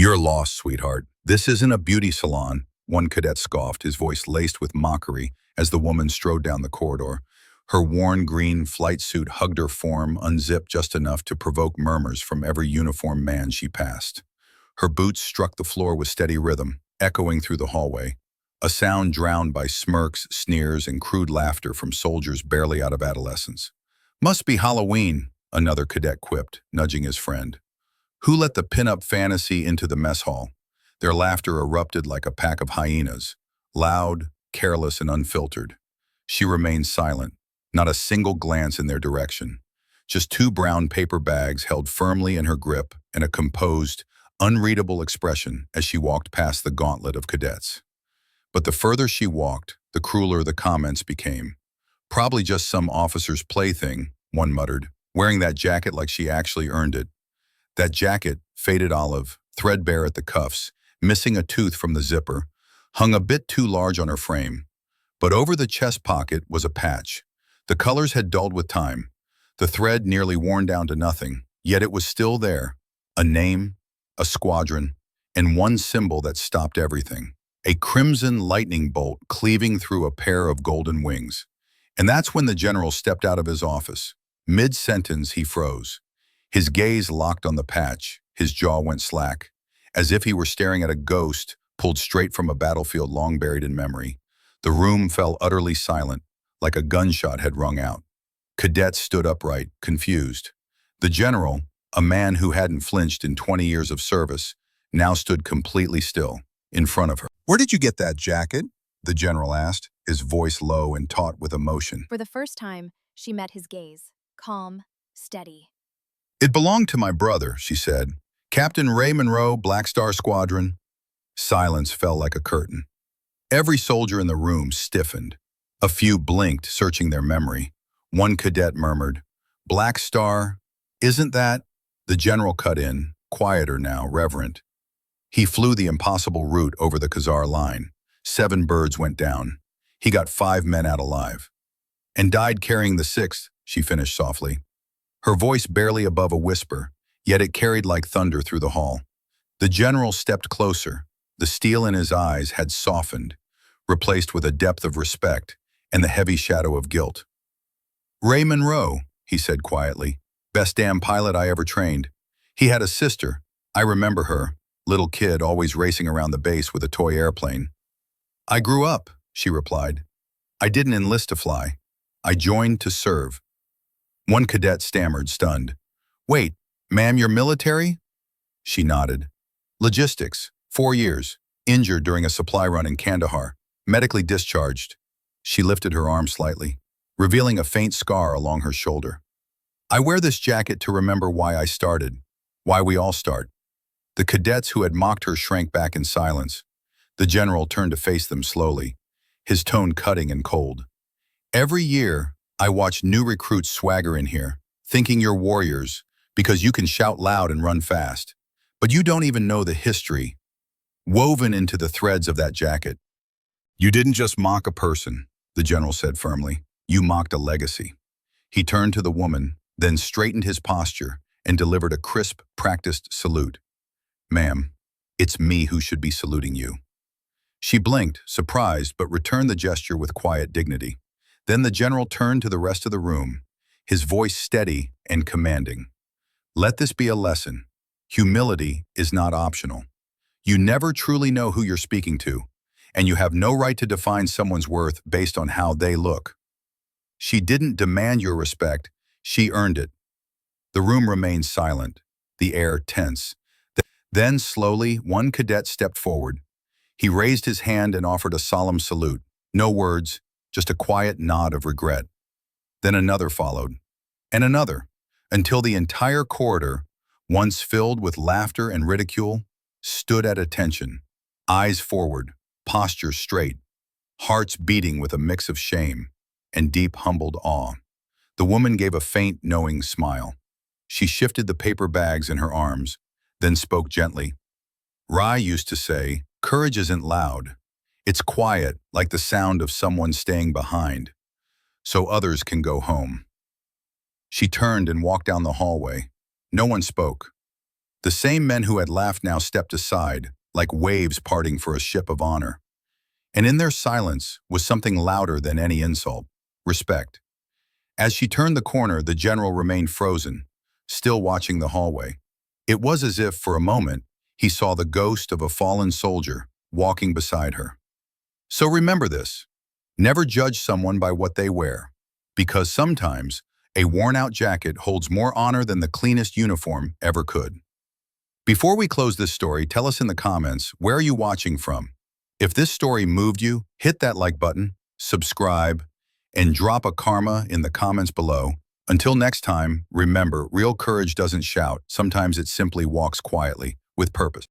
You're lost, sweetheart. This isn't a beauty salon, one cadet scoffed, his voice laced with mockery as the woman strode down the corridor. Her worn green flight suit hugged her form, unzipped just enough to provoke murmurs from every uniformed man she passed. Her boots struck the floor with steady rhythm, echoing through the hallway, a sound drowned by smirks, sneers, and crude laughter from soldiers barely out of adolescence. "Must be Halloween," another cadet quipped, nudging his friend. Who let the pin-up fantasy into the mess hall? Their laughter erupted like a pack of hyenas, loud, careless, and unfiltered. She remained silent, not a single glance in their direction. Just two brown paper bags held firmly in her grip and a composed, unreadable expression as she walked past the gauntlet of cadets. But the further she walked, the crueler the comments became. "Probably just some officer's plaything," one muttered, "wearing that jacket like she actually earned it." That jacket, faded olive, threadbare at the cuffs, missing a tooth from the zipper, hung a bit too large on her frame. But over the chest pocket was a patch. The colors had dulled with time, the thread nearly worn down to nothing, yet it was still there. A name, a squadron, and one symbol that stopped everything. A crimson lightning bolt cleaving through a pair of golden wings. And that's when the general stepped out of his office. Mid-sentence, he froze. His gaze locked on the patch, his jaw went slack, as if he were staring at a ghost pulled straight from a battlefield long buried in memory. The room fell utterly silent, like a gunshot had rung out. Cadets stood upright, confused. The general, a man who hadn't flinched in 20 years of service, now stood completely still, in front of her. "Where did you get that jacket?" the general asked, his voice low and taut with emotion. For the first time, she met his gaze, calm, steady. "It belonged to my brother," she said. "Captain Ray Monroe, Black Star Squadron." Silence fell like a curtain. Every soldier in the room stiffened. A few blinked, searching their memory. One cadet murmured, "Black Star, isn't that?" The general cut in, quieter now, reverent. "He flew the impossible route over the Khazar line. 7 birds went down. He got 5 men out alive. And died carrying the 6th, she finished softly. Her voice barely above a whisper, yet it carried like thunder through the hall. The general stepped closer. The steel in his eyes had softened, replaced with a depth of respect and the heavy shadow of guilt. "Ray Monroe," he said quietly. "Best damn pilot I ever trained. He had a sister. I remember her. Little kid always racing around the base with a toy airplane." "I grew up," she replied. "I didn't enlist to fly. I joined to serve." One cadet stammered, stunned. "Wait, ma'am, you're military?" She nodded. "Logistics, 4 years, injured during a supply run in Kandahar, medically discharged." She lifted her arm slightly, revealing a faint scar along her shoulder. "I wear this jacket to remember why I started, why we all start." The cadets who had mocked her shrank back in silence. The general turned to face them slowly, his tone cutting and cold. "Every year, I watch new recruits swagger in here, thinking you're warriors, because you can shout loud and run fast. But you don't even know the history woven into the threads of that jacket. You didn't just mock a person," the general said firmly. "You mocked a legacy." He turned to the woman, then straightened his posture and delivered a crisp, practiced salute. "Ma'am, it's me who should be saluting you." She blinked, surprised, but returned the gesture with quiet dignity. Then the general turned to the rest of the room, his voice steady and commanding. "Let this be a lesson. Humility is not optional. You never truly know who you're speaking to, and you have no right to define someone's worth based on how they look." She didn't demand your respect, she earned it. The room remained silent, the air tense. Then, slowly, one cadet stepped forward. He raised his hand and offered a solemn salute. No words, just a quiet nod of regret. Then another followed, and another, until the entire corridor, once filled with laughter and ridicule, stood at attention, eyes forward, posture straight, hearts beating with a mix of shame and deep humbled awe. The woman gave a faint, knowing smile. She shifted the paper bags in her arms, then spoke gently. "Rai used to say, courage isn't loud. It's quiet, like the sound of someone staying behind, so others can go home." She turned and walked down the hallway. No one spoke. The same men who had laughed now stepped aside, like waves parting for a ship of honor. And in their silence was something louder than any insult: respect. As she turned the corner, the general remained frozen, still watching the hallway. It was as if, for a moment, he saw the ghost of a fallen soldier walking beside her. So remember this: never judge someone by what they wear, because sometimes a worn-out jacket holds more honor than the cleanest uniform ever could. Before we close this story, tell us in the comments, where are you watching from? If this story moved you, hit that like button, subscribe, and drop a karma in the comments below. Until next time, remember, real courage doesn't shout. Sometimes it simply walks quietly, with purpose.